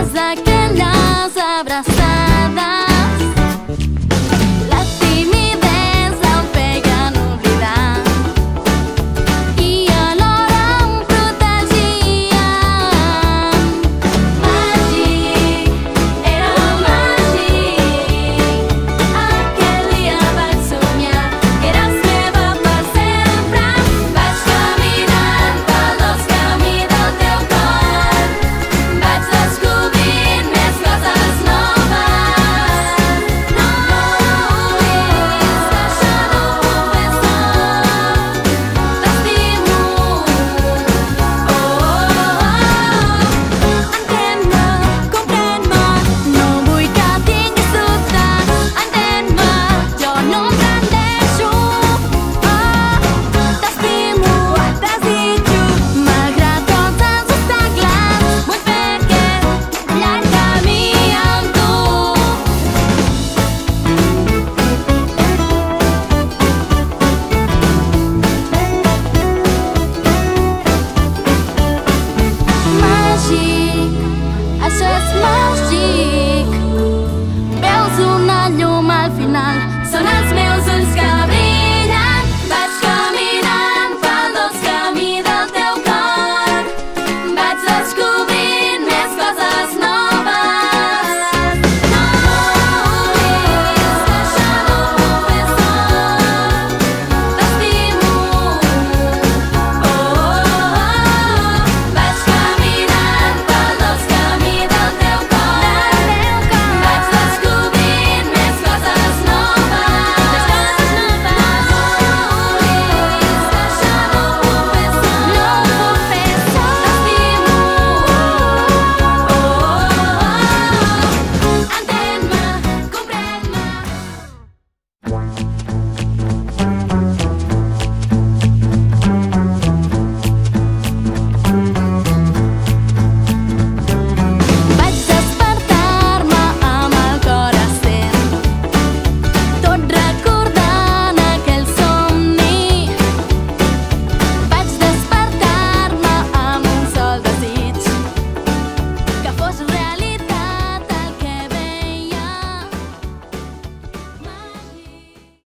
todas aquellas abrazadas. La timidez la feien oblidar i alhora em protegien. Màgic, era màgic. Aquell dia vaig somiar que eres meva per sempre. Vaig caminant pel dos camí del teu cor. Vaig descobrint més coses noves. No oblidis que això no ho puc fer sol. T'estimo. Entén-me, comprèn-me, no vull que tinguis dubte. Entén-me, jo no em rendeixo. T'estimo, et desitjo, malgrat tots els obstacles. Vull fer aquest llarg camí amb tu. Màgic, això és màgic. Veus una llum al final, són els